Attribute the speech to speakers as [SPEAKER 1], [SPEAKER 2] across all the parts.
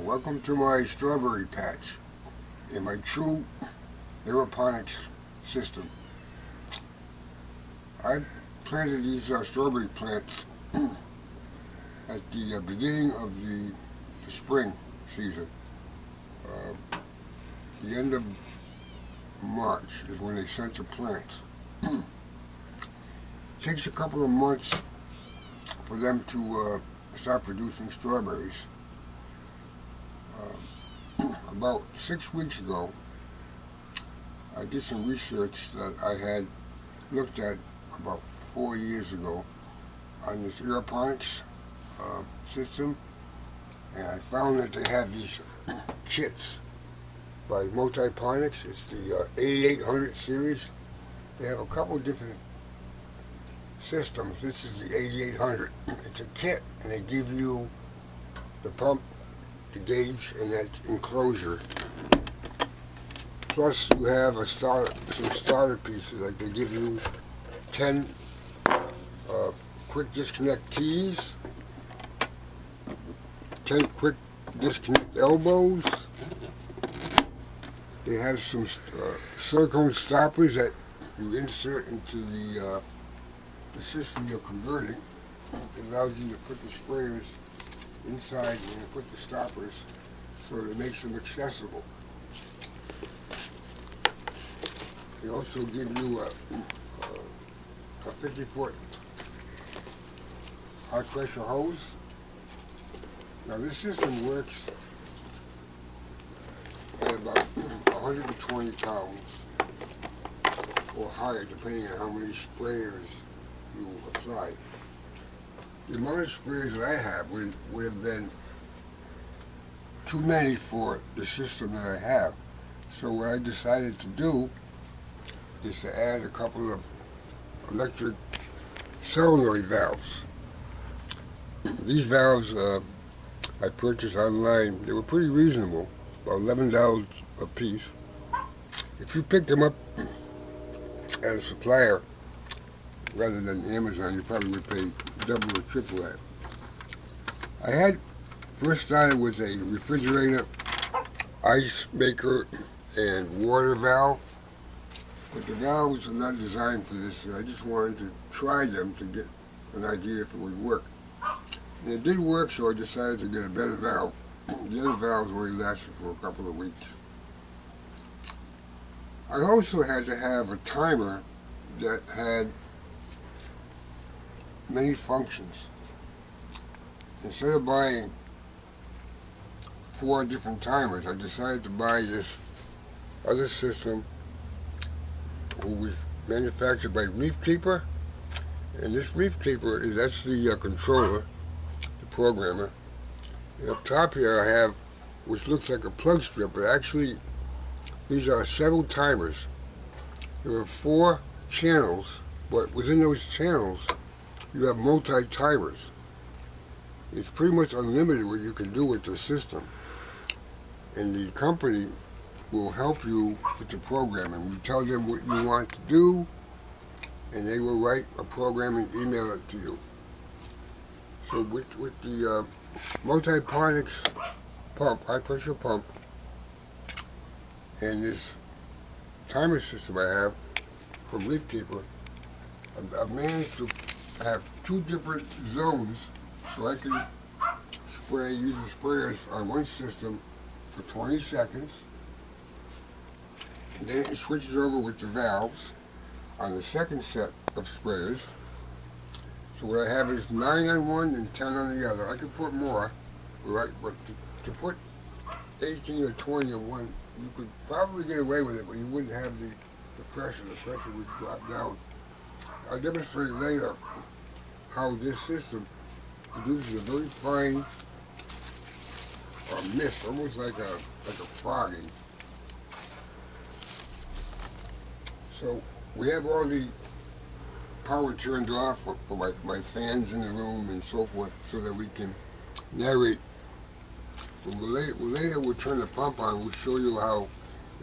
[SPEAKER 1] welcome to my strawberry patch in my true aeroponics system. I planted these strawberry plants at the beginning of the spring season. The end of March is when they sent the plants. It takes a couple of months for them to start producing strawberries. About 6 weeks ago, I did some research that I had looked at about 4 years ago on this aeroponics system, and I found that they have these kits by Multiponics. It's the 8800 series. They have a couple of different systems. This is the 8800. It's a kit, and they give you the pump, the gauge, and that enclosure. Plus, you have some starter pieces. Like they give you 10 quick disconnect keys, 10 quick disconnect elbows. They have some silicone stoppers that you insert into the system you're converting. It allows you to put the sprayers inside and put the stoppers so that it makes them accessible. They also give you a 50-foot high pressure hose. Now this system works at about 120 pounds or higher, depending on how many sprayers you apply. The amount of sprayers that I have would have been too many for the system that I have. So what I decided to do is to add a couple of electric solenoid valves. These valves I purchased online. They were pretty reasonable, about $11 a piece. If you pick them up at a supplier rather than Amazon, you probably would pay double or triple that. I had first started with a refrigerator, ice maker, and water valve, but the valves are not designed for this. I just wanted to try them to get an idea if it would work. And it did work, so I decided to get a better valve. The other valves only lasted for a couple of weeks. I also had to have a timer that had many functions. Instead of buying 4 different timers, I decided to buy this other system, who was manufactured by Reefkeeper. And this Reefkeeper is actually the controller, the programmer. And up top here I have, which looks like a plug strip, but actually these are several timers. There are 4 channels, but within those channels you have multi-timers. It's pretty much unlimited what you can do with the system. And the company will help you with the programming. You tell them what you want to do, and they will write a program and email it to you. So with the multiponics pump, high pressure pump, and this timer system I have from Reefkeeper, I've managed to have 2 different zones, so I can spray using sprayers on one system for 20 seconds, and then it switches over with the valves on the second set of sprayers. So what I have is 9 on one and 10 on the other. I could put more, right? But to put 18 or 20 on one, you could probably get away with it, but you wouldn't have the pressure. The pressure would drop down. I'll demonstrate later how this system produces a very fine mist, almost like a fogging. So we have all the power turned off for my fans in the room and so forth, so that we can narrate. Later we'll turn the pump on. We'll show you how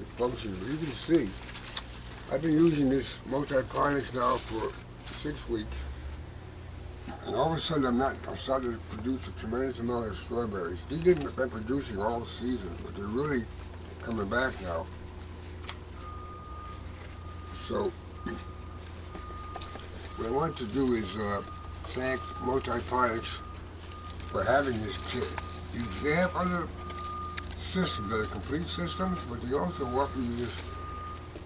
[SPEAKER 1] it functions. But you can see, I've been using this multiponics now for 6 weeks, And all of a sudden I'm starting to produce a tremendous amount of strawberries. These didn't been producing all season, but they're really coming back now. So what I want to do is thank Multiponics for having this kit. They have other systems that are complete systems, but they also offer you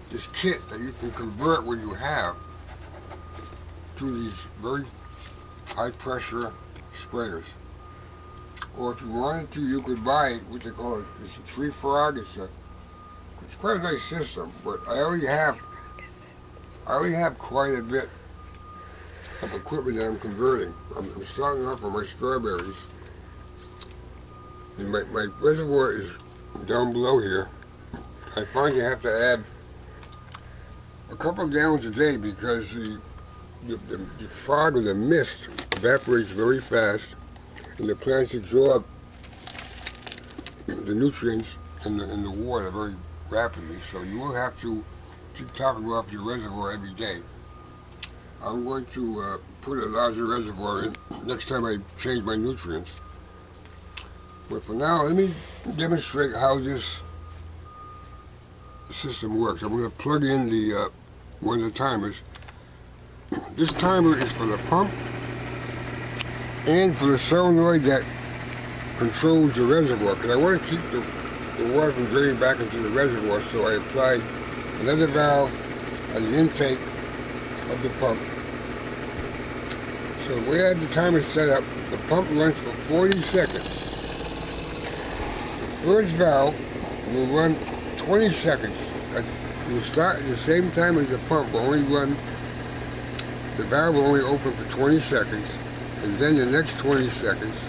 [SPEAKER 1] this kit that you can convert what you have to these very high pressure sprayers. Or if you wanted to, you could buy what they call it. It's a treefrog. It's quite a nice system, but I already have quite a bit of equipment that I'm converting. I'm starting off with my strawberries. And my reservoir is down below here. I find you have to add a couple of gallons a day because the fog or the mist evaporates very fast, and the plants absorb the nutrients in the water very rapidly. So you will have to keep topping off your reservoir every day. I'm going to put a larger reservoir in next time I change my nutrients. But for now, let me demonstrate how this system works. I'm going to plug in the one of the timers. This timer is for the pump and for the solenoid that controls the reservoir, because I want to keep the water from draining back into the reservoir, so I apply another valve at the intake of the pump. So the way I have the timer set up, the pump runs for 40 seconds. The first valve will run 20 seconds. It will start at the same time as the pump, will only run, the valve will only open for 20 seconds, and then the next 20 seconds,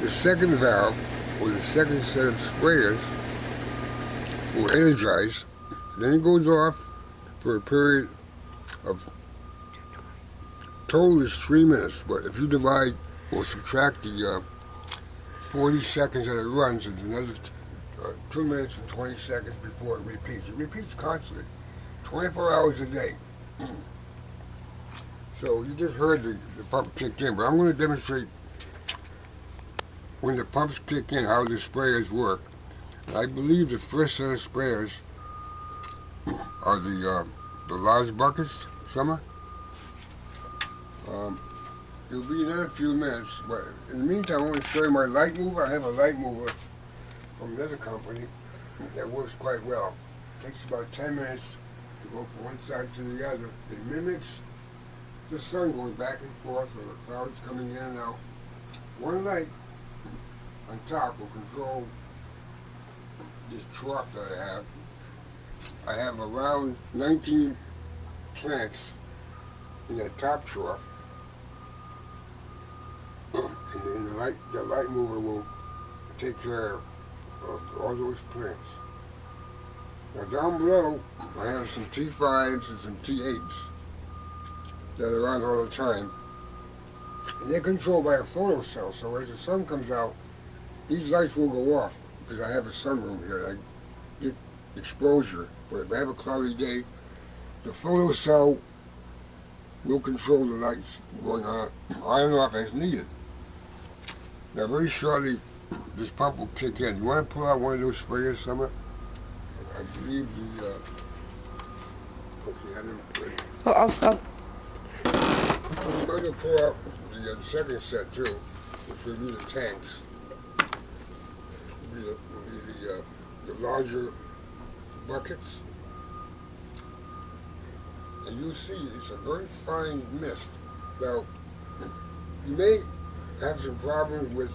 [SPEAKER 1] the second valve, or the second set of sprayers, will energize. Then it goes off for a period of, total is 3 minutes, but if you divide or subtract the 40 seconds that it runs, it's another 2 minutes and 20 seconds before it repeats. It repeats constantly, 24 hours a day. So you just heard the pump kick in, but I'm going to demonstrate when the pumps kick in how the sprayers work. I believe the first set of sprayers are the large buckets, Summer. It'll be another few minutes, but in the meantime, I want to show you my light mover. I have a light mover from another company that works quite well. It takes about 10 minutes to go from one side to the other. It mimics the sun going back and forth, or the clouds coming in and out. One light on top will control this trough that I have. I have around 19 plants in that top trough. And the light mover will take care of all those plants. Now down below, I have some T5s and some T8s that are on all the time. And they're controlled by a photocell, so as the sun comes out, these lights will go off because I have a sunroom here. I get exposure, but if I have a cloudy day, the photocell will control the lights going on and off as needed. Now very shortly, this pump will kick in. You want to pull out one of those sprayers, Summer? I believe the, okay, I didn't ready.
[SPEAKER 2] Oh, I'll stop.
[SPEAKER 1] I'm going to pull out the second set too, which will be the tanks. Will be the larger buckets. And you'll see it's a very fine mist. Now, you may have some problems with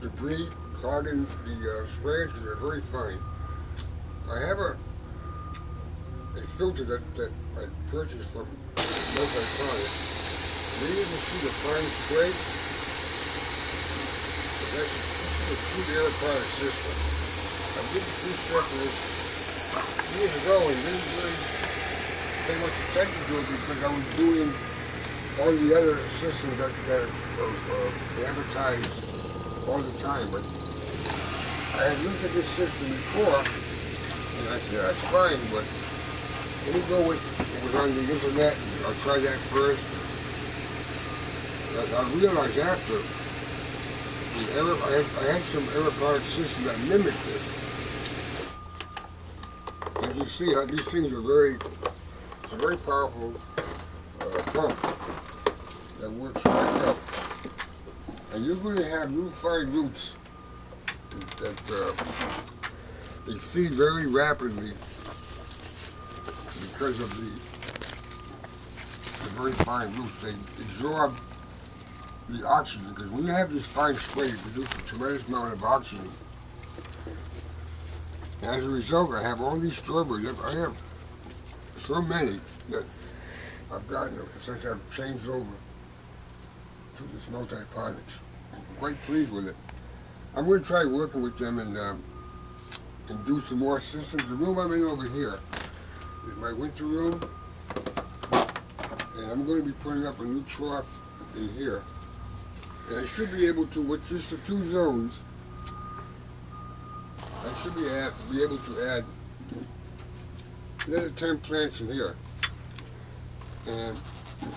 [SPEAKER 1] debris clogging the sprayers because they're very fine. I have a filter that I purchased from multiponics. Maybe you can see the fine spray. This is a true aeroponic system. I did the two separate years ago and didn't really pay much attention to it because I was doing all the other systems that are advertised all the time. But I had looked at this system before and I said, that's fine, but let me go with what was on the internet. I'll try that first. I realized after, I had some aeroponic system that mimicked it. As you see, these things are it's a very powerful pump that works right well. And you're going to find roots that they feed very rapidly because of the very fine roots. They absorb the oxygen, because when you have this fine spray, you produce a tremendous amount of oxygen. And as a result, I have all these strawberries. I have so many that I've gotten since I've changed over to this multiponics. I'm quite pleased with it. I'm going to try working with them and do some more systems. The room I'm in over here is my winter room, and I'm going to be putting up a new trough in here. And I should be able to, with just the 2 zones, I should be able to add another 10 plants in here. And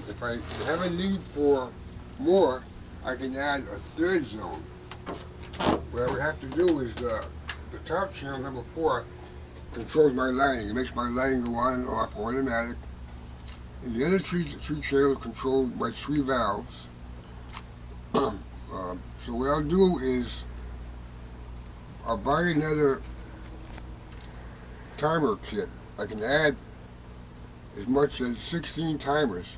[SPEAKER 1] if I have a need for more, I can add a 3rd zone. What I would have to do is the top channel, number 4, controls my lighting. It makes my lighting go on and off automatic. And the other 3 channels controlled by 3 valves. So what I'll do is I'll buy another timer kit. I can add as much as 16 timers.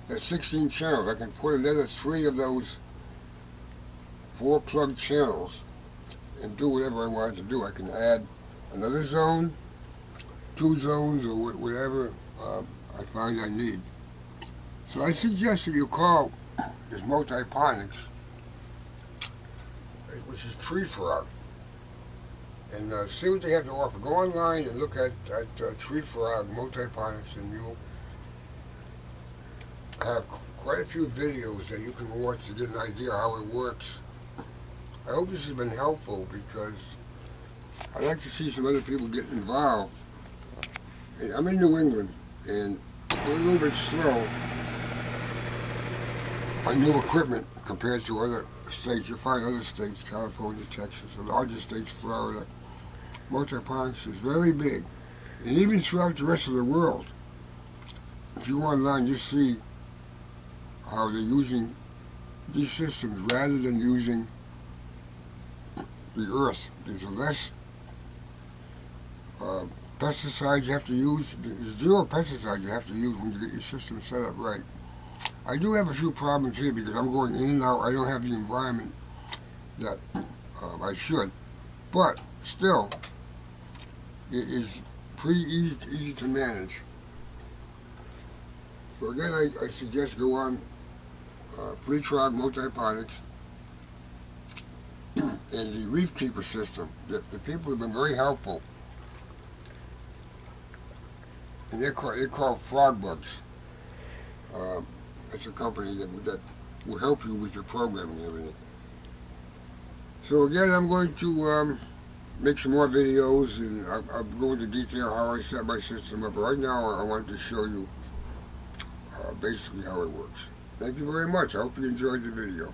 [SPEAKER 1] That's 16 channels. I can put another 3 of those 4 plug channels and do whatever I want to do. I can add another zone, 2 zones, or whatever I find I need. So I suggest that you call this multiponics, which is treefrog, and see what they have to offer. Go online and look at treefrog multiponics, and you'll have quite a few videos that you can watch to get an idea how it works. I hope this has been helpful, because I'd like to see some other people get involved. And I'm in New England, and we're a little bit slow on new equipment compared to other states. You'll find other states, California, Texas, the largest states, Florida. Multiponics is very big. And even throughout the rest of the world, if you go online, you see how they're using these systems rather than using the earth. There's less pesticides you have to use. There's 0 pesticides you have to use when you get your system set up right. I do have a few problems here because I'm going in and out. I don't have the environment that I should. But still, it is pretty easy to manage. So again, I suggest go on treefrog multiponics and the reefkeeper system. The people have been very helpful. And they're called frog bugs. It's a company that will help you with your programming and everything. So again, I'm going to make some more videos, and I'll go into detail how I set my system up. Right now, I wanted to show you basically how it works. Thank you very much. I hope you enjoyed the video.